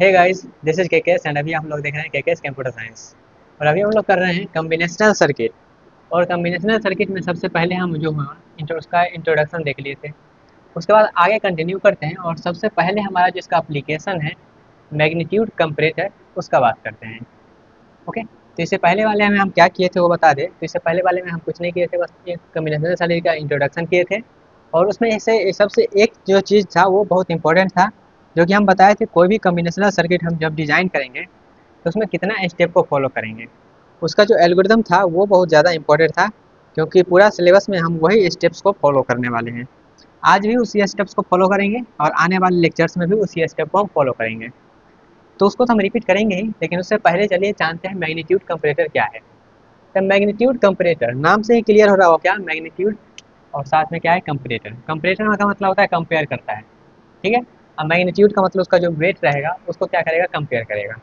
Hey guys, this is KKS and अभी हम लोग देख रहे हैं केकेएस कंप्यूटर साइंस। और अभी हम लोग कर रहे हैं कॉम्बिनेशनल सर्किट। और कॉम्बिनेशनल सर्किट में सबसे पहले हम जो हुआ उसका इंट्रोडक्शन देख लिए थे। उसके बाद आगे कंटिन्यू करते हैं और सबसे पहले हमारा जिसका एप्लीकेशन है मैग्नीट्यूड कंपैरेटर, उसका बात करते हैं। ओके, तो इससे पहले वाले में हम क्या किए थे वो बता दें। तो इससे पहले वाले में हम कुछ नहीं किए थे, बस एक कॉम्बिनेशनल सर्किट का इंट्रोडक्शन किए थे। और उसमें से सबसे एक जो चीज़ था वो बहुत इंपॉर्टेंट था, जो कि हम बताए थे कोई भी कॉम्बिनेशनल सर्किट हम जब डिज़ाइन करेंगे तो उसमें कितना स्टेप को फॉलो करेंगे। उसका जो एल्गोरिदम था वो बहुत ज़्यादा इंपॉर्टेंट था, क्योंकि पूरा सिलेबस में हम वही स्टेप्स को फॉलो करने वाले हैं। आज भी उसी स्टेप्स को फॉलो करेंगे और आने वाले लेक्चर्स में भी उसी स्टेप को हम फॉलो करेंगे। तो उसको तो हम रिपीट करेंगे ही, लेकिन उससे पहले चलिए जानते हैं मैग्नीट्यूड कंपैरेटर क्या है। तो मैग्नीट्यूड कंपैरेटर नाम से ही क्लियर हो रहा हो क्या, मैग्नीट्यूड और साथ में क्या है कंपैरेटर। कंपैरेटर का मतलब होता है कंपेयर करता है, ठीक है। अब मैग्नीट्यूड का मतलब उसका जो वेट रहेगा उसको क्या करेगा, कंपेयर करेगा।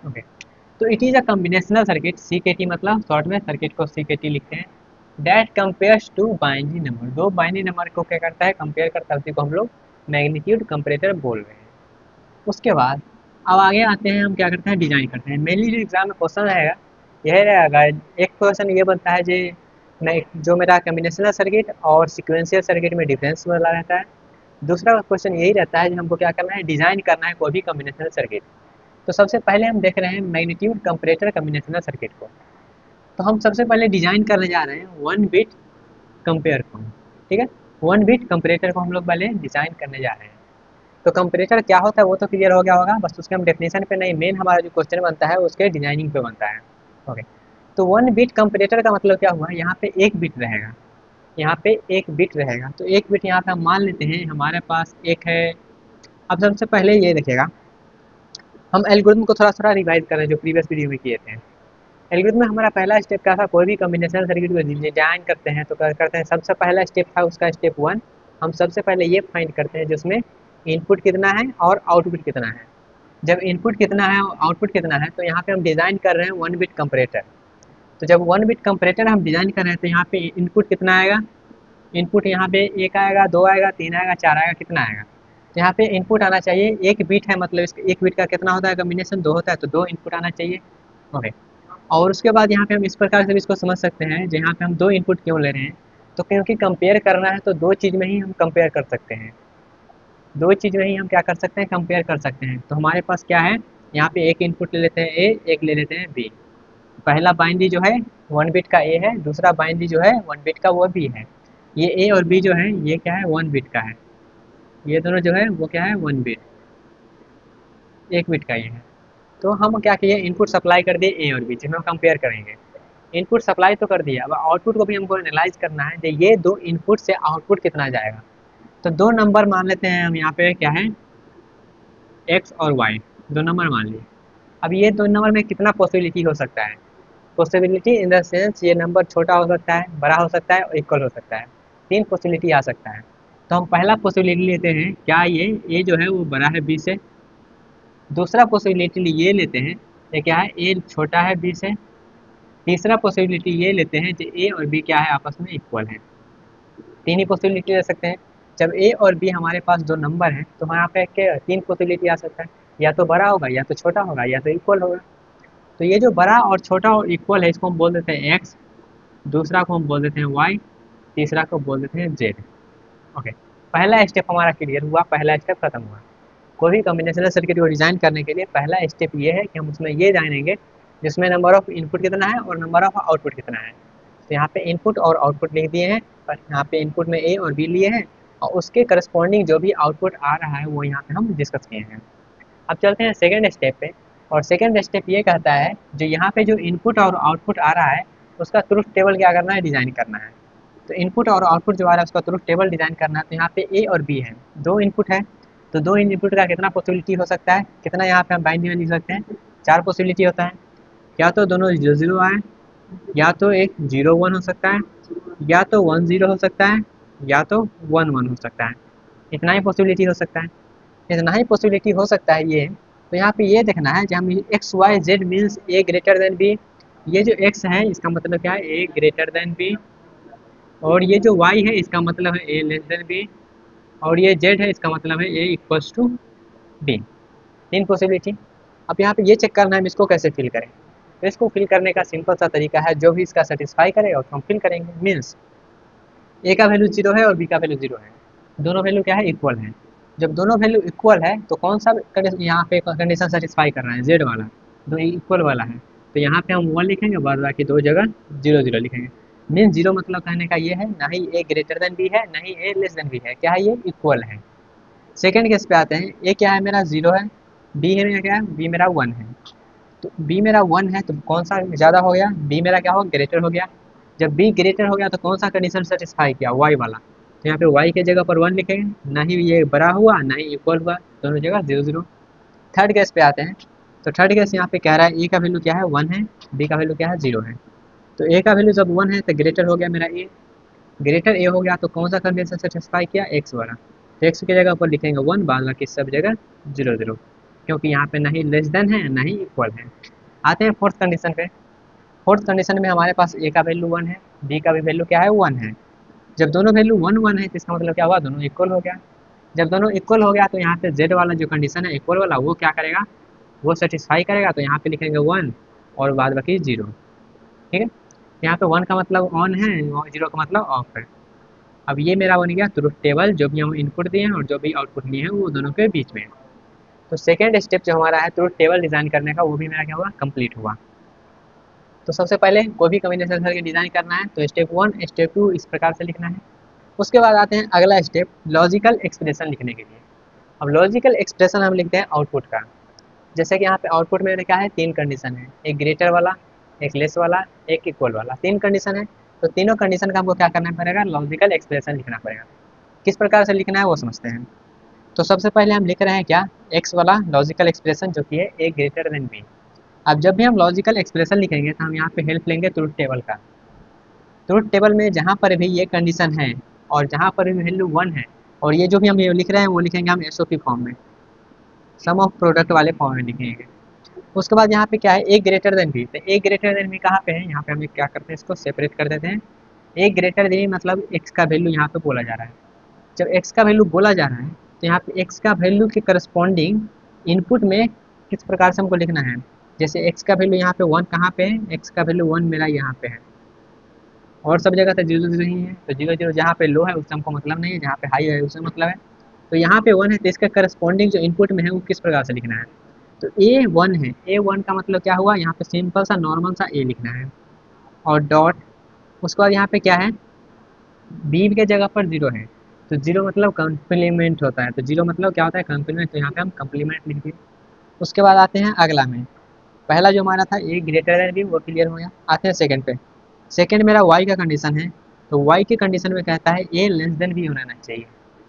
ओके, तो it is a combinational circuit, C K T मतलब शॉर्ट में सर्किट को सी के टी लिखते हैं। That compares to binary number, दो बाइनरी नंबर को क्या करता है, कंपेयर करता है, उसी को हम लोग मैग्नीट्यूड कंपैरेटर बोल रहे हैं। उसके बाद अब आगे आते हैं, हम क्या करते हैं, डिजाइन करते हैं। मेनली जो एग्जाम में क्वेश्चन रहेगा यह रहेगा। एक क्वेश्चन ये बनता है जी, मैं जो मेरा कॉम्बिनेशनल सर्किट और सिक्वेंशियल सर्किट में डिफरेंस वाला रहता है। दूसरा क्वेश्चन यही रहता है कि हमको क्या करना है, डिजाइन करना है कोई भी कॉम्बिनेशनल सर्किट। तो सबसे पहले हम देख रहे हैं मैग्नीट्यूड कंपैरेटर कॉम्बिनेशनल सर्किट को। तो हम सबसे पहले डिजाइन करने जा रहे हैं वन बिट कंपेयर को, ठीक है। वन बिट कंपैरेटर को हम लोग पहले डिजाइन करने जा रहे हैं। तो कंपैरेटर क्या होता है वो तो क्लियर हो गया होगा, बस उसके हम डेफिनेशन पे नहीं, मेन हमारा जो क्वेश्चन बनता है उसके डिजाइनिंग पे बनता है। ओके, तो वन बिट कंपैरेटर का मतलब क्या हुआ, यहाँ पे एक बिट रहेगा, यहाँ पे एक बिट रहेगा। तो एक बिट यहाँ पे हम मान लेते हैं हमारे पास एक है। अब सबसे पहले ये देखिएगा, हम एल्गोरिथम को थोड़ा थोड़ा रिवाइज कर रहे हैं जो प्रीवियस वीडियो में किए थे। एल्गोरिथम में हमारा पहला स्टेप क्या था, कोई भी कॉम्बिनेशनल सर्किट को डिजाइन करते हैं तो क्या करते हैं, सबसे पहला स्टेप था उसका स्टेप वन। हम सबसे पहले ये फाइंड करते हैं जिसमें इनपुट कितना है और आउटपुट कितना है। जब इनपुट कितना है और आउटपुट कितना है तो यहाँ पे हम डिज़ाइन कर रहे हैं वन बिट कंपैरेटर। तो जब वन बिट कंपैरेटर हम डिज़ाइन कर रहे हैं तो यहाँ पे इनपुट कितना आएगा, इनपुट यहाँ पे एक आएगा, दो आएगा, तीन आएगा, चार आएगा, कितना आएगा। तो यहाँ पे इनपुट आना चाहिए, एक बिट है मतलब इसका एक बिट का कितना होता है कॉम्बिनेशन, दो होता है, तो दो इनपुट आना चाहिए। ओके, और उसके बाद यहाँ पे हम इस प्रकार से भी इसको समझ सकते हैं, जहाँ पे हम दो इनपुट क्यों ले रहे हैं, तो क्योंकि कंपेयर करना है तो दो चीज़ में ही हम कंपेयर कर सकते हैं। दो चीज़ में ही हम क्या कर सकते हैं, कंपेयर कर सकते हैं। तो हमारे पास क्या है, यहाँ पे एक इनपुट ले लेते हैं ए, एक ले लेते हैं बी। पहला बाइनरी जो है वन बिट का ए है, दूसरा बाइनरी जो है वन बिट का वो बी है। ये ए और बी जो है ये क्या है, वन बिट का है। ये दोनों जो है वो क्या है, वन बिट, एक बिट का ये है। तो हम क्या किए, इनपुट सप्लाई कर दिए ए और बी जिसमें हम कंपेयर करेंगे। इनपुट सप्लाई तो कर दिया, अब आउटपुट को भी हमको एनालाइज करना है कि ये दो इनपुट से आउटपुट कितना जाएगा। तो दो नंबर मान लेते हैं हम, यहाँ पे क्या है एक्स और वाई, दो नंबर मान लिए। अब ये दो नंबर में कितना पॉसिबिलिटी हो सकता है, पॉसिबिलिटी इन द सेंस ये नंबर छोटा हो सकता है, बड़ा हो सकता है और इक्वल हो सकता है। तीन पॉसिबिलिटी आ सकता है। तो हम पहला पॉसिबिलिटी लेते हैं, क्या ये जो है वो बड़ा है बी से। दूसरा पॉसिबिलिटी ये लेते हैं, ये क्या है, ए छोटा है बी से। तीसरा पॉसिबिलिटी ये लेते हैं कि ए और बी क्या है, आपस में इक्वल है। तीन ही पॉसिबिलिटी ले सकते हैं। जब ए और बी हमारे पास दो नंबर हैं तो यहाँ पे तीन पॉसिबिलिटी आ सकता है, या तो बड़ा होगा, या तो छोटा होगा, या तो इक्वल होगा। तो ये जो बड़ा और छोटा और इक्वल है इसको हम बोल देते हैं एक्स, दूसरा को हम बोल देते हैं वाई, तीसरा को बोल देते हैं जेड। ओके, पहला स्टेप हमारा क्लियर हुआ, पहला स्टेप खत्म हुआ। कोई भी कॉम्बिनेशनल सर्किट को डिज़ाइन करने के लिए पहला स्टेप ये है कि हम उसमें ये जानेंगे जिसमें नंबर ऑफ इनपुट कितना है और नंबर ऑफ आउटपुट कितना है। तो यहाँ पे इनपुट और आउटपुट लिख दिए हैं, और यहाँ पे इनपुट में ए और बी लिए हैं, और उसके करस्पॉन्डिंग जो भी आउटपुट आ रहा है वो यहाँ पे हम डिस्कस किए हैं। अब चलते हैं सेकेंड स्टेप पे। और सेकेंड स्टेप ये कहता है जो यहाँ पे जो इनपुट और आउटपुट आ रहा है उसका ट्रुथ टेबल क्या करना है, डिज़ाइन करना है। तो इनपुट और आउटपुट जो आ रहा है उसका ट्रुथ टेबल डिज़ाइन करना है। तो यहाँ पे ए और बी है, दो इनपुट है, तो दो इनपुट का कितना पॉसिबिलिटी हो सकता है, कितना यहाँ पे हम बाइनरी में लिख सकते हैं, चार पॉसिबिलिटी होता है। या तो दोनों जीरो जीरो आए, या तो एक जीरो वन हो सकता है, या तो वन जीरो हो सकता है, या तो वन वन हो सकता है। इतना ही पॉसिबिलिटी हो सकता है, इतना ही पॉसिबिलिटी हो सकता है ये। तो यहाँ पे ये देखना है कि हम एक्स वाई जेड मीन्स ए ग्रेटर देन बी। ये जो एक्स है इसका मतलब क्या है, ए ग्रेटर देन बी। और ये जो वाई है इसका मतलब है ए लेस देन बी। और ये जेड है इसका मतलब है ए इक्वल्स टू बी। तीन पॉसिबिलिटी। अब यहाँ पे ये चेक करना है हम इसको कैसे फिल करें। तो इसको फिल करने का सिंपल सा तरीका है, जो भी इसका सेटिस्फाई करेगा उसको हम फिल करेंगे। मीन्स ए का वैल्यू 0 है और बी का वैल्यू 0 है, दोनों वैल्यू क्या है, इक्वल है। जब दोनों वैल्यू इक्वल है तो कौन सा यहाँ पे कंडीशन सेटिस्फाई कर रहा है, जेड वाला, दो इक्वल वाला है। तो यहाँ पे हम 1 लिखेंगे, बाद बाकी दो जगह 0 0 लिखेंगे। मीन 0 मतलब कहने का ये है, ना ही ए ग्रेटर देन बी है, ना ही ए लेस देन बी है, क्या है, ये इक्वल है। सेकेंड केस पे आते हैं, ए क्या है मेरा 0 है, बी है मेरा क्या है, बी मेरा 1 है। तो बी मेरा 1 है तो कौन सा ज़्यादा हो गया, बी मेरा क्या हो, ग्रेटर हो गया। जब बी ग्रेटर हो गया तो कौन सा कंडीशन सेटिस्फाई किया, वाई वाला। तो यहाँ पे वाई के जगह पर 1 लिखेंगे, ना ही ये बड़ा हुआ ना ही इक्वल हुआ, दोनों जगह 0 0। थर्ड केस पे आते हैं। तो थर्ड केस यहाँ पे कह रहा है ए का वैल्यू क्या है, 1 है, बी का वैल्यू क्या है, 0 है। तो ए का वैल्यू जब 1 है तो ग्रेटर हो गया मेरा ए, ग्रेटर ए हो गया तो कौन सा कंडीशन सेटिस्फाई किया, एक्स वाला। तो एक्स की जगह पर लिखेंगे 1, बाद बाकी सब जगह 0 0, क्योंकि यहाँ पे ना ही लेस देन है ना ही इक्वल है। आते हैं फोर्थ कंडीशन पे। फोर्थ कंडीशन में हमारे पास ए का वैल्यू 1 है, बी का भी वैल्यू क्या है, 1 है। जब दोनों वैल्यू 1 1 है तो इसका मतलब क्या हुआ, दोनों इक्वल हो गया। जब दोनों इक्वल हो गया तो यहाँ पे जेड वाला जो कंडीशन है इक्वल वाला, वो क्या करेगा, वो सेटिस्फाई करेगा। तो यहाँ पे लिखेंगे 1 और बाद बाकी 0। ठीक है, यहाँ पे 1 का मतलब ऑन है और 0 का मतलब ऑफ है। अब ये मेरा बन गया ट्रुथ टेबल, जो भी हम इनपुट दिए हैं और जो भी आउटपुट लिए हैं वो दोनों के बीच में। तो सेकेंड स्टेप जो हमारा है ट्रुथ टेबल डिज़ाइन करने का, वो भी मेरा क्या हुआ, कंप्लीट हुआ। तो सबसे पहले कोई भी कॉम्बिनेशन सर्किट डिज़ाइन करना है तो स्टेप 1 स्टेप 2 इस प्रकार से लिखना है। उसके बाद आते हैं अगला स्टेप, लॉजिकल एक्सप्रेशन लिखने के लिए। अब लॉजिकल एक्सप्रेशन हम लिखते हैं आउटपुट का। जैसे कि यहाँ पे आउटपुट में क्या है, तीन कंडीशन है, एक ग्रेटर वाला, एक लेस वाला, एक इक्वल वाला, तीन कंडीशन है। तो तीनों कंडीशन का हमको क्या करना पड़ेगा, लॉजिकल एक्सप्रेशन लिखना पड़ेगा। किस प्रकार से लिखना है वो समझते हैं। तो सबसे पहले हम लिख रहे हैं क्या, एक्स वाला लॉजिकल एक्सप्रेशन, जो कि है ए ग्रेटर देन बी। अब जब भी हम लॉजिकल एक्सप्रेशन लिखेंगे तो हम यहाँ पे हेल्प लेंगे ट्रुथ टेबल का। ट्रुथ टेबल में जहाँ पर भी ये कंडीशन है और जहाँ पर भी वैल्यू 1 है, और ये जो भी हम ये लिख रहे हैं वो लिखेंगे हम एसओपी फॉर्म में, सम ऑफ प्रोडक्ट वाले फॉर्म में लिखेंगे। उसके बाद यहाँ पे क्या है, ए ग्रेटर देन बी। तो ए ग्रेटर देन बी कहाँ पे है, यहाँ पे हम क्या करते हैं, इसको सेपरेट कर देते हैं। ए ग्रेटर देन मतलब एक्स का वैल्यू यहाँ पे बोला जा रहा है। जब एक्स का वैल्यू बोला जा रहा है तो यहाँ पे एक्स का वैल्यू के करस्पॉन्डिंग इनपुट में किस प्रकार से हमको लिखना है। जैसे एक्स का वैल्यू यहाँ पे 1 कहाँ पे है, एक्स का वैल्यू 1 मेरा यहाँ पे है, और सब जगह तो 0 0 ही है। तो 0 0 जहाँ पे लो है उससे हमको मतलब नहीं है, जहाँ पे हाई है उससे मतलब है। तो यहाँ पे 1 है तो इसका करस्पॉन्डिंग जो इनपुट में है वो किस प्रकार से लिखना है। तो ए 1 है, ए 1 का मतलब क्या हुआ, यहाँ पे सिंपल सा नॉर्मल सा ए लिखना है और डॉट। उसके बाद यहाँ पे क्या है, बी के जगह पर 0 है। तो 0 मतलब कम्प्लीमेंट होता है, तो 0 मतलब क्या होता है, कम्प्लीमेंट। तो यहाँ पे हम कम्प्लीमेंट लिख दिए। उसके बाद आते हैं अगला में, पहला जो हमारा था ए ग्रेटर देन बी वो क्लियर हो गया। आते हैं सेकंड पे। सेकंड मेरा वाई का कंडीशन है। तो वाई के कंडीशन में कहता है ए लेस देन बी होना चाहिए।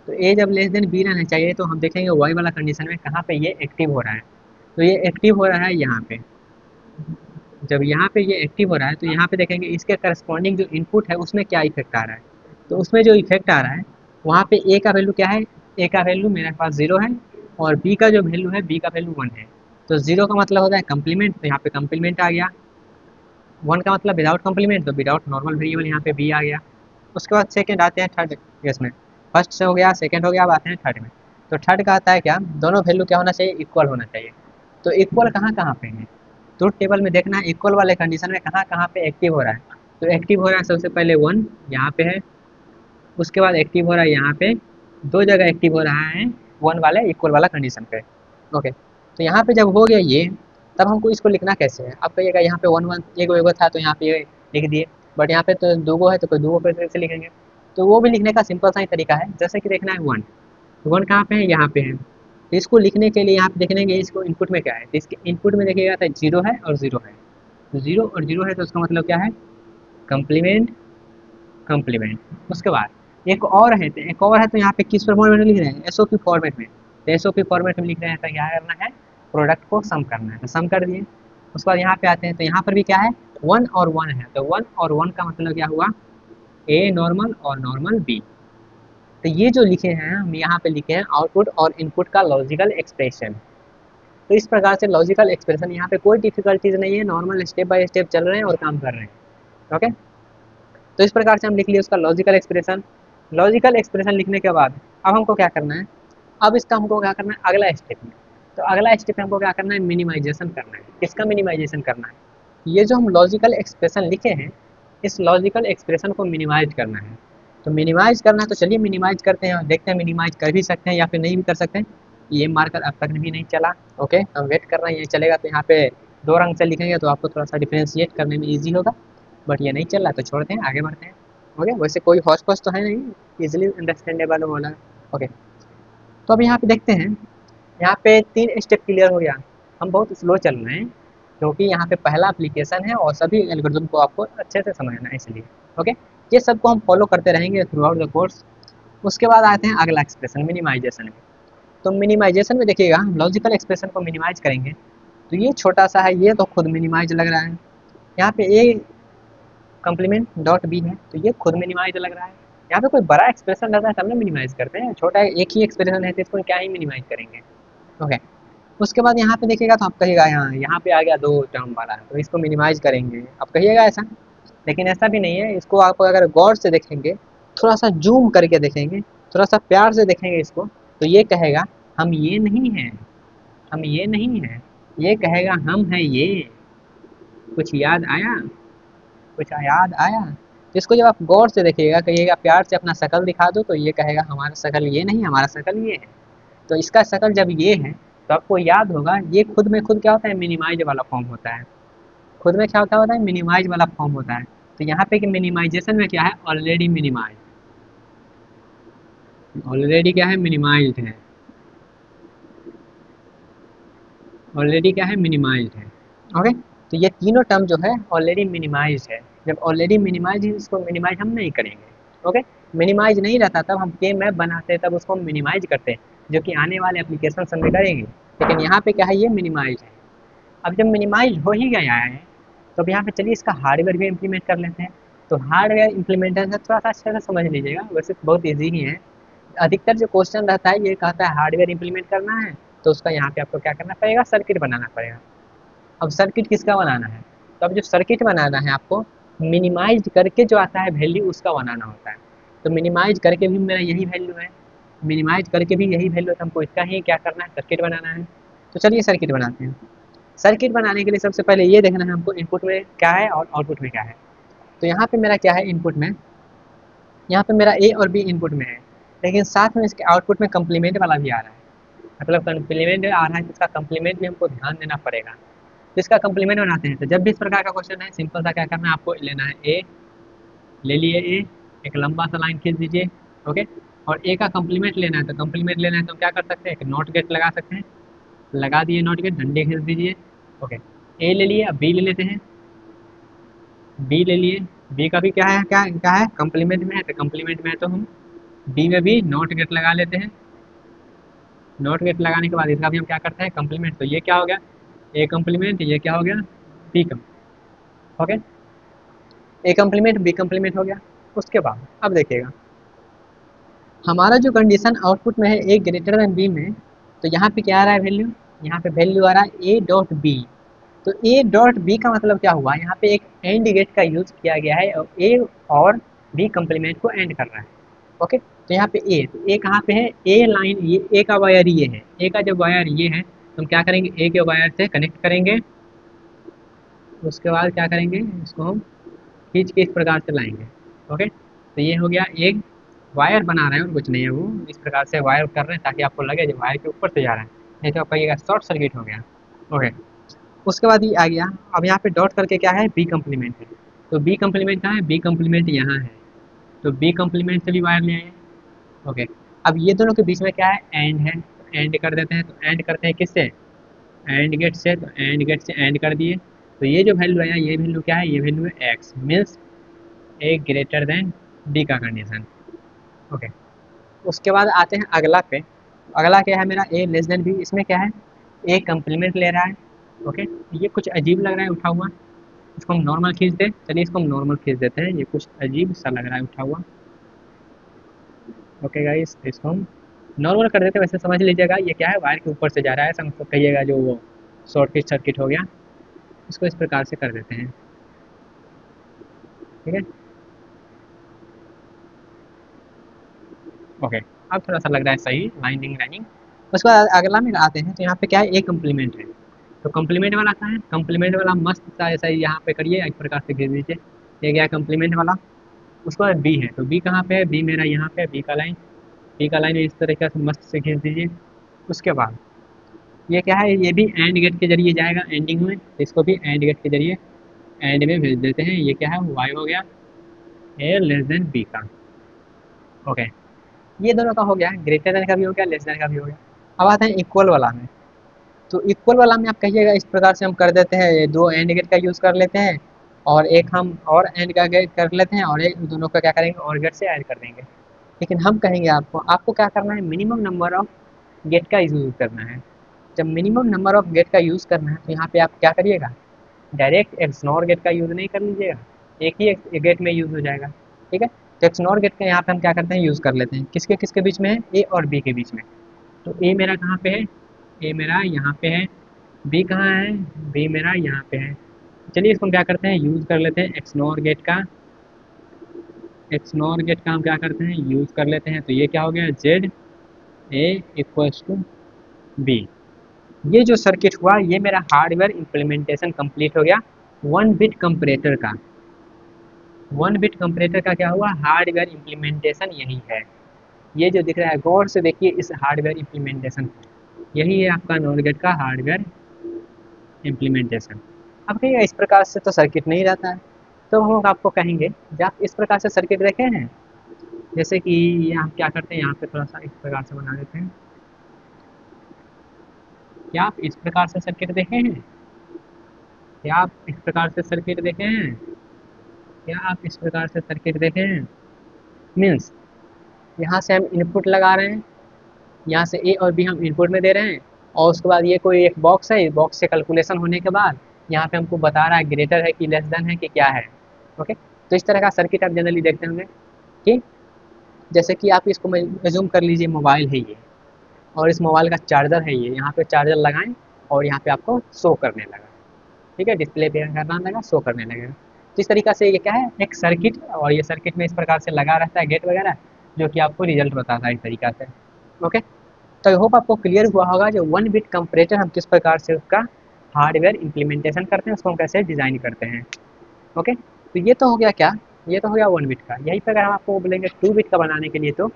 तो ए जब लेस देन बी रहना चाहिए तो हम देखेंगे वाई वाला कंडीशन में कहाँ पे ये एक्टिव हो रहा है। तो ये एक्टिव हो रहा है यहाँ पे। जब यहाँ पे ये एक्टिव हो रहा है तो यहाँ पे देखेंगे इसके करस्पॉन्डिंग जो इनपुट है उसमें क्या इफेक्ट आ रहा है। तो उसमें जो इफेक्ट आ रहा है वहाँ पे ए का वैल्यू क्या है, ए का वैल्यू मेरे पास 0 है और बी का जो वैल्यू है, बी का वैल्यू 1 है। तो 0 का मतलब होता है कम्प्लीमेंट, तो यहाँ पे कम्प्लीमेंट आ गया। 1 का मतलब विदाउट कम्प्लीमेंट, तो विदाउट नॉर्मल वेरिएबल, यहाँ पे बी आ गया। उसके बाद सेकंड आते हैं थर्ड केस में। फर्स्ट से हो गया, सेकंड हो गया, अब आते हैं थर्ड में। तो थर्ड का आता है क्या, दोनों वैल्यू क्या होना चाहिए, इक्वल होना चाहिए। तो इक्वल कहाँ कहाँ पे है, ट्रुथ टेबल में देखना है इक्वल वाले कंडीशन में कहाँ कहाँ पे एक्टिव हो रहा है। तो एक्टिव हो रहा है सबसे पहले 1 यहाँ पे है, उसके बाद एक्टिव हो रहा है यहाँ पे, दो जगह एक्टिव हो रहा है 1 वाले इक्वल वाला कंडीशन पे। ओके, तो यहाँ पे जब हो गया ये, तब हमको इसको लिखना कैसे है। आप कहिएगा यहाँ पे 1 1 एगो था तो यहाँ पे लिख दिए, बट यहाँ पे तो दूगो है तो कोई दूगो पे से लिखेंगे। तो वो भी लिखने का सिंपल सा ही तरीका है। जैसे कि देखना है 1 1 कहाँ पे है, यहाँ पे है। तो इसको लिखने के लिए यहाँ पे देखेंगे इसको इनपुट में क्या है। तो इसके इनपुट में देखिएगा तो 0 है और 0 है। तो 0 और 0 है तो उसका मतलब क्या है, कम्प्लीमेंट कम्प्लीमेंट। उसके बाद एक और है, तो एक और है तो यहाँ पे किस फॉर्मेट में लिख रहे हैं, एसओपी फॉर्मेट में। तो एसओपी फॉर्मेट में लिख रहे हैं तो क्या करना है, प्रोडक्ट को सम करना है, तो सम कर दिए। उसके बाद यहाँ पे आते हैं तो यहाँ पर भी क्या है, 1 और 1 है। तो 1 और 1 का मतलब क्या हुआ, ए नॉर्मल और नॉर्मल बी। तो ये जो लिखे हैं हम यहाँ पे लिखे हैं आउटपुट और इनपुट का लॉजिकल एक्सप्रेशन। तो इस प्रकार से लॉजिकल एक्सप्रेशन, यहाँ पे कोई डिफिकल्टीज नहीं है, नॉर्मल स्टेप बाय स्टेप चल रहे हैं और काम कर रहे हैं। ओके, तो इस प्रकार से हम लिख लिए उसका लॉजिकल एक्सप्रेशन। लॉजिकल एक्सप्रेशन लिखने के बाद अब हमको क्या करना है, अब इसका हमको क्या करना है अगला स्टेप में। तो अगला स्टेप हमको क्या करना है, मिनिमाइजेशन करना है। किसका मिनिमाइजेशन करना है, ये जो हम लॉजिकल एक्सप्रेशन लिखे हैं इस लॉजिकल एक्सप्रेशन को मिनिमाइज करना है। तो मिनिमाइज करना है तो चलिए मिनिमाइज करते हैं और देखते हैं मिनिमाइज कर भी सकते हैं या फिर नहीं भी कर सकते हैं। ये मार्कर अब तक भी नहीं चला, ओके हम वेट कर रहे हैं, ये चलेगा तो यहाँ पे 2 रंग से लिखेंगे तो आपको थोड़ा सा डिफ्रेंशिएट करने में ईजी होगा, बट ये नहीं चल रहा तो छोड़ते हैं, आगे बढ़ते हैं। ओके वैसे कोई हौच पौच तो है नहीं, इजिली अंडरस्टैंडेबल वाला। ओके तो अब यहाँ पे देखते हैं, यहाँ पे 3 स्टेप क्लियर हो गया। हम बहुत स्लो चल रहे हैं क्योंकि यहाँ पे पहला एप्लीकेशन है और सभी एल्गोरिथम को आपको अच्छे से समझना है इसलिए। ओके ये सबको हम फॉलो करते रहेंगे थ्रू आउट द कोर्स। उसके बाद आते हैं अगला एक्सप्रेशन मिनिमाइजेशन में। तो मिनिमाइजेशन में देखिएगा हम लॉजिकल एक्सप्रेशन को मिनिमाइज करेंगे तो ये छोटा सा है, ये तो खुद मिनिमाइज लग रहा है। यहाँ पे ए कम्प्लीमेंट डॉट बी है तो ये खुद मिनिमाइज लग रहा है। यहाँ पे कोई बड़ा एक्सप्रेशन रहता है तब ना मिनिमाइज करते हैं, छोटा एक ही एक्सप्रेशन है तो इसको क्या ही मिनिमाइज करेंगे। ओके उसके बाद यहाँ पे देखिएगा तो आप कहिएगा यहाँ पे आ गया 2 टर्म वाला है तो इसको मिनिमाइज करेंगे, आप कहिएगा ऐसा, लेकिन ऐसा भी नहीं है। इसको आप अगर गौर से देखेंगे, थोड़ा सा जूम करके देखेंगे, थोड़ा सा प्यार से देखेंगे इसको, तो ये कहेगा हम ये नहीं हैं, हम ये नहीं हैं, ये कहेगा हम हैं ये। कुछ याद आया, कुछ याद आया। तो इसको जब आप गौर से देखिएगा, कहिएगा प्यार से अपना शकल दिखा दो, तो ये कहेगा हमारा शकल ये नहीं, हमारा शकल ये है। तो इसका शकल जब ये है तो आपको याद होगा ये खुद में खुद क्या होता है, मिनिमाइज वाला फॉर्म होता है। खुद में क्या होता है, मिनिमाइज वाला फॉर्म होता है। तो यहाँ पे कि मिनिमाइजेशन में क्या है, ऑलरेडी मिनिमाइज, ऑलरेडी क्या है मिनिमाइज्ड है, ऑलरेडी क्या है मिनिमाइज्ड है। ओके तो ये तीनों टर्म जो है ऑलरेडी मिनिमाइज है। जब ऑलरेडी मिनिमाइज है इसको मिनिमाइज हम नहीं करेंगे। ओके मिनिमाइज नहीं रहता तब हम के मैप बनाते हैं, तब उसको हम मिनिमाइज करते हैं, जो कि आने वाले एप्लीकेशन में करेंगे। लेकिन यहाँ पे क्या है, ये मिनिमाइज है। अब जब मिनिमाइज हो ही गया है तो अब यहाँ पे चलिए इसका हार्डवेयर भी इम्प्लीमेंट कर लेते हैं। तो हार्डवेयर इम्प्लीमेंटेशन थोड़ा सा अच्छे से समझ लीजिएगा, वैसे तो बहुत ईजी ही है। अधिकतर जो क्वेश्चन रहता है ये कहता है हार्डवेयर इम्प्लीमेंट करना है तो उसका यहाँ पे आपको क्या करना पड़ेगा, सर्किट बनाना पड़ेगा। अब सर्किट किसका बनाना है, तो अब जो सर्किट बनाना है आपको मिनिमाइज करके जो आता है वैल्यू उसका बनाना होता है। तो मिनिमाइज करके भी मेरा यही वैल्यू है, मिनिमाइज करके भी यही वैल्यू है, तो हमको इसका ही क्या करना है, सर्किट बनाना है। तो चलिए सर्किट बनाते हैं। सर्किट बनाने के लिए सबसे पहले ये देखना है हमको इनपुट में क्या है और आउटपुट में क्या है। तो यहाँ पे मेरा क्या है इनपुट में, यहाँ पे मेरा ए और बी इनपुट में है, लेकिन साथ में इसके आउटपुट में कम्प्लीमेंट वाला भी आ रहा है। मतलब कम्प्लीमेंट आ रहा है तो इसका कम्प्लीमेंट भी हमको ध्यान देना पड़ेगा। तो इसका कम्प्लीमेंट बनाते हैं। तो जब भी इस प्रकार का क्वेश्चन है सिंपल सा क्या करना है, आपको लेना है ए, ले लिए ए, एक लंबा सा लाइन खींच दीजिए। ओके और ए का कम्प्लीमेंट लेना है, तो कम्प्लीमेंट लेना है तो क्या कर सकते हैं, एक नॉट गेट लगा सकते हैं, लगा दिए नॉट गेट, डंडे खींच दीजिए। ओके ए ले लिए, अब बी ले लेते हैं, बी ले लिए, बी का भी क्या है, क्या है कम्प्लीमेंट में है, तो कम्प्लीमेंट में है तो हम बी में भी नॉट गेट लगा लेते हैं। नॉट गेट लगाने के बाद इसका भी हम क्या करते हैं कम्प्लीमेंट। तो ये क्या हो गया, ए कम्प्लीमेंट, ये क्या हो गया बी कम। Okay A complement B complement हो गया। उसके बाद अब देखिएगा हमारा जो कंडीशन आउटपुट में है ए ग्रेटर देन बी में, तो यहाँ पे क्या आ रहा है वैल्यू, यहाँ पे वैल्यू आ रहा है ए डॉट बी। तो ए डॉट बी का मतलब क्या हुआ, यहाँ पे एक एंड गेट का यूज किया गया है और ए और बी कम्प्लीमेंट को एंड कर रहा है। ओके तो यहाँ पे ए, तो ए कहाँ पे है, ए लाइन, ये ए का वायर ये है, ए का जब वायर ये है तो हम क्या करेंगे, ए के वायर से कनेक्ट करेंगे। उसके बाद क्या करेंगे, इसको हम खींच के इस प्रकार से लाएंगे। ओके तो ये हो गया, एक वायर बना रहे हैं और कुछ नहीं है, वो इस प्रकार से वायर कर रहे हैं ताकि आपको लगे जो वायर के ऊपर से जा रहा है, नहीं तो आप कहिएगा शॉर्ट सर्किट हो गया। ओके उसके बाद ये आ गया, अब यहाँ पे डॉट करके क्या है, बी कम्प्लीमेंट है। तो बी कम्प्लीमेंट कहाँ है, बी कम्प्लीमेंट यहाँ है, तो बी कम्प्लीमेंट से भी वायर ले आए। ओके अब ये दोनों के बीच में क्या है, एंड है, तो एंड कर देते हैं। तो एंड करते हैं किससे, एंड गेट से, तो एंड गेट से एंड कर दिए। तो ये जो वैल्यू आया, ये वैल्यू क्या है, ये वैल्यू है एक्स, मीन्स ए ग्रेटर देन बी का कंडीशन। ओके उसके बाद आते हैं अगला पे। अगला क्या है मेरा, ए लेस देन बी, इसमें क्या है, ए कम्प्लीमेंट ले रहा है। ओके ये कुछ अजीब लग रहा है उठा हुआ, इसको हम नॉर्मल खींच दें, चलिए इसको हम नॉर्मल खींच देते हैं, ये कुछ अजीब सा लग रहा है उठा हुआ। ओके गाइस इसको हम नॉर्मल कर देते हैं, वैसे समझ लीजिएगा ये क्या है, वायर के ऊपर से जा रहा है, ऐसा मतलब कहिएगा जो वो शॉर्ट सर्किट हो गया। इसको इस प्रकार से कर देते हैं, ठीक है। ओके अब थोड़ा सा लग रहा है सही लाइनिंग लाइनिंग। उसके बाद अगला में आते हैं तो यहाँ पे क्या है, ए कम्प्लीमेंट है। तो कम्प्लीमेंट वाला कहाँ है, कम्प्लीमेंट वाला मस्त सा ऐसा ही यहाँ पे करिए, इस प्रकार से घेर दीजिए, ये गया कम्प्लीमेंट वाला। उसके बाद बी है, तो बी कहाँ पे है, बी मेरा यहाँ पे, बी का लाइन इस तरीके से मस्त से खींच दीजिए। उसके बाद ये क्या है, ये भी एंड गेट के जरिए जाएगा एंडिंग में, तो इसको भी एंड गेट के जरिए एंड में भेज देते हैं। ये क्या है, वाई हो गया ए लेस देन बी का। ओके, ये दोनों का हो गया, ग्रेटर देन का भी हो गया, लेस देन का भी हो गया। अब आते हैं इक्वल वाला में। तो इक्वल वाला में आप कहिएगा इस प्रकार से हम कर देते हैं, ये दो एंड गेट का यूज़ कर लेते हैं और एक हम और एंड का गेट कर लेते हैं और एक दोनों का क्या करेंगे, और गेट से ऐड कर देंगे। लेकिन हम कहेंगे आपको आपको क्या करना है, मिनिमम नंबर ऑफ गेट का यूज़ करना है। जब मिनिमम नंबर ऑफ गेट का यूज़ करना है तो यहाँ पे आप क्या करिएगा, डायरेक्ट एक्सनॉर गेट का यूज़ नहीं कर लीजिएगा, एक ही गेट में यूज़ हो जाएगा। ठीक है, तो एक्सनॉर गेट का यहाँ पे हम क्या करते हैं, यूज़ कर लेते हैं, किसके किसके बीच में है, ए और बी के बीच में। तो ए मेरा कहाँ पे है, ए मेरा यहाँ पे है, बी कहाँ है, बी मेरा यहाँ पे है। चलिए इसको हम क्या करते हैं, यूज़ कर लेते हैं एक्सनॉर गेट का, एक्सनॉर गेट का हम क्या करते हैं, यूज़ कर लेते हैं। तो ये क्या हो गया, Z A equals to B. ये जो सर्किट हुआ ये मेरा हार्डवेयर इम्प्लीमेंटेशन कंप्लीट हो गया वन बिट कंपरेटर का। वन बिट कंपरेटर का क्या हुआ, हार्डवेयर इम्प्लीमेंटेशन यही है। ये जो दिख रहा है गौर से देखिए इस हार्डवेयर इम्प्लीमेंटेशन, यही है आपका नॉर गेट का हार्डवेयर इम्प्लीमेंटेशन। अब कहिएगा इस प्रकार से तो सर्किट नहीं रहता है, तो हम आपको कहेंगे जब आप इस प्रकार से सर्किट देखे हैं, जैसे कि यहाँ क्या करते हैं, यहाँ पे थोड़ा सा इस प्रकार से बना देते हैं। क्या आप इस प्रकार से सर्किट देखे हैं, क्या आप इस प्रकार से सर्किट देखे हैं, क्या आप इस प्रकार से सर्किट देखे हैं। मीन्स यहाँ से हम इनपुट लगा रहे हैं, यहाँ से ए और बी हम इनपुट में दे रहे हैं, और उसके बाद ये कोई एक बॉक्स है, बॉक्स से कैलकुलेशन होने के बाद यहाँ पे हमको बता रहा है ग्रेटर है कि लेस देन है कि क्या है। ओके, तो इस तरह का सर्किट आप जनरली देखते होंगे कि जैसे कि आप इसको एज्यूम कर लीजिए मोबाइल है ये, और इस मोबाइल का चार्जर है ये, यहाँ पे चार्जर लगाएं और यहाँ पे आपको शो करने लगा, ठीक है, डिस्प्ले पे करना लगा, शो करने लगेगा। तो इस तरीका से ये क्या है, एक सर्किट, और ये सर्किट में इस प्रकार से लगा रहता है गेट वगैरह, जो कि आपको रिजल्ट बताता है इस तरीका से। ओके, तो आई होप आपको क्लियर हुआ होगा जो वन बिट कंपरेटर हम किस प्रकार से उसका हार्डवेयर इम्प्लीमेंटेशन करते हैं, उसको हम कैसे डिज़ाइन करते हैं। ओके, तो ये तो हो गया क्या, ये तो हो गया वन बिट का। यहीं पर अगर हम आपको बोलेंगे टू बिट का बनाने के लिए, तो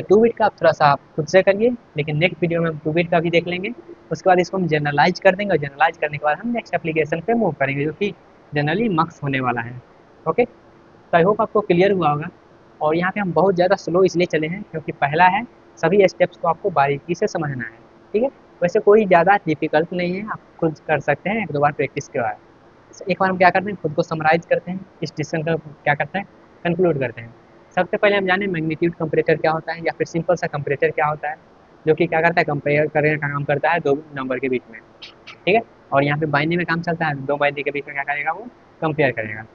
टू बिट का आप थोड़ा सा आप खुद से करिए, लेकिन नेक्स्ट वीडियो में हम टू बिट का भी देख लेंगे। उसके बाद इसको हम जनरलाइज कर देंगे, और जनरलाइज करने के बाद हम नेक्स्ट एप्लीकेशन पे मूव करेंगे जो कि जनरली मक्स होने वाला है। ओके, तो आई होप आपको क्लियर हुआ होगा। और यहाँ पे हम बहुत ज़्यादा स्लो इसलिए चले हैं क्योंकि पहला है, सभी स्टेप्स को आपको बारीकी से समझना है। ठीक है, वैसे कोई ज़्यादा डिफिकल्ट नहीं है, आप खुद कर सकते हैं एक दो बार प्रैक्टिस के बाद। एक बार हम क्या करते हैं, खुद को समराइज करते हैं, इस डिसीजन का क्या करते हैं, कंक्लूड करते हैं। सबसे पहले हम जाने मैग्नीट्यूड कंपरेटर क्या होता है, या फिर सिंपल सा कंपरेटर क्या होता है, जो कि क्या करता है, कंपेयर करने का काम करता है दो नंबर के बीच में। ठीक है, और यहाँ पे बाइनरी में काम चलता है, दो बाइनरी के बीच में क्या करेगा, वो कंपेयर करेगा।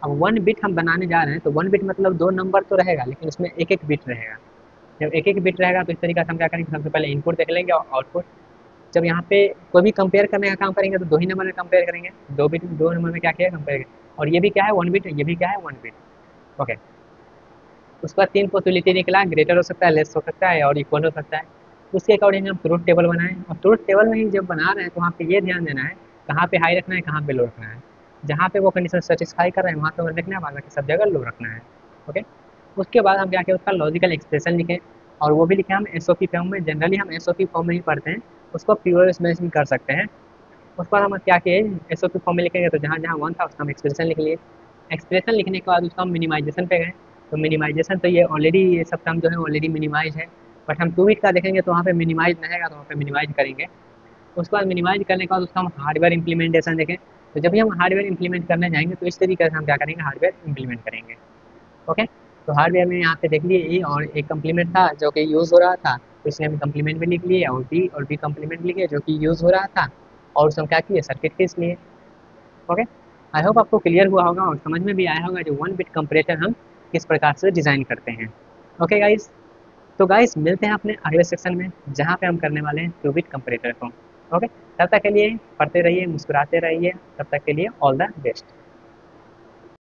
अब वन बिट हम बनाने जा रहे हैं, तो वन बिट मतलब दो नंबर तो रहेगा, लेकिन उसमें एक एक बिट रहेगा। जब एक एक बिट रहेगा तो इस तरीके से हम क्या करेंगे, सबसे पहले इनपुट देख लेंगे और आउटपुट। जब यहाँ पे कोई भी कंपेयर करने का काम करेंगे तो दो ही नंबर में कंपेयर करेंगे, दो बिट दो नंबर में क्या किया, कंपेयर किया। और ये भी क्या है, वन बिट, ये भी क्या है, वन बिट। ओके, उसके बाद तीन पॉसिबिलिटी निकला, ग्रेटर हो सकता है, लेस हो सकता है, और इक्वल हो सकता है। उसके अकॉर्डिंग हम ट्रूथ टेबल बनाएं, और ट्रूथ टेबल में ही जब बना रहे हैं तो वहाँ पे ये ध्यान देना है कहाँ पे हाई रखना है, कहाँ पे लो रखना है। जहाँ पे वो कंडीशन सेटिस्फाई कर रहे हैं वहाँ पे रखना है, बाकी सब जगह लो रखना है। ओके, उसके बाद हम क्या किया, उसका लॉजिकल एक्सप्रेशन लिखें, और वो भी लिखे हम एसओपी फॉर्म में। जनरली हम एसओपी फॉर्म में ही पढ़ते हैं, उसको प्योर में कर सकते हैं। उसके बाद हम क्या किए, एसओपी फॉर्म में लिखेंगे तो जहाँ जहाँ वन था उसका हम एक्सप्रेशन लिख लिए। एक्सप्रेशन लिखने के बाद उसका हम मिनिमाइजेशन पे गए, तो मिनिमाइजेशन तो ये ऑलरेडी, ये सब टर्म जो है ऑलरेडी मिनिमाइज है, बट हम टू बिट का देखेंगे तो वहाँ पे मिनिमाइज नहीं है, तो वहाँ पे मिनिमाइज करेंगे। उसके बाद मिनिमाइज करने के बाद उसका हम हार्डवेयर इंप्लीमेंटेशन देखें, तो जब भी हम हार्डवेयर इंप्लीमेंट करने जाएंगे तो इस तरीके से हम क्या करेंगे, हार्डवेयर इंप्लीमेंट करेंगे। ओके, तो हार्डवेयर में यहाँ पे देख लिए ए और एक कम्प्लीमेंट था जो कि यूज़ हो रहा था, तो इसलिए हम कम्प्लीमेंट भी लिख लिए, और बी कम्प्लीमेंट लिखे जो कि यूज़ हो रहा था, और उसमें क्या किए, सर्किट के इसलिए। ओके, आई होप आपको क्लियर हुआ होगा और समझ में भी आया होगा जो वन बिट कंपरेटर हम किस प्रकार से डिज़ाइन करते हैं। ओके गाइस, तो गाइस मिलते हैं अपने अगले सेक्शन में जहाँ पे हम करने वाले हैं टू बिट कंपरेटर को। ओके, तब तक के लिए पढ़ते रहिए, मुस्कुराते रहिए, तब तक के लिए ऑल द बेस्ट।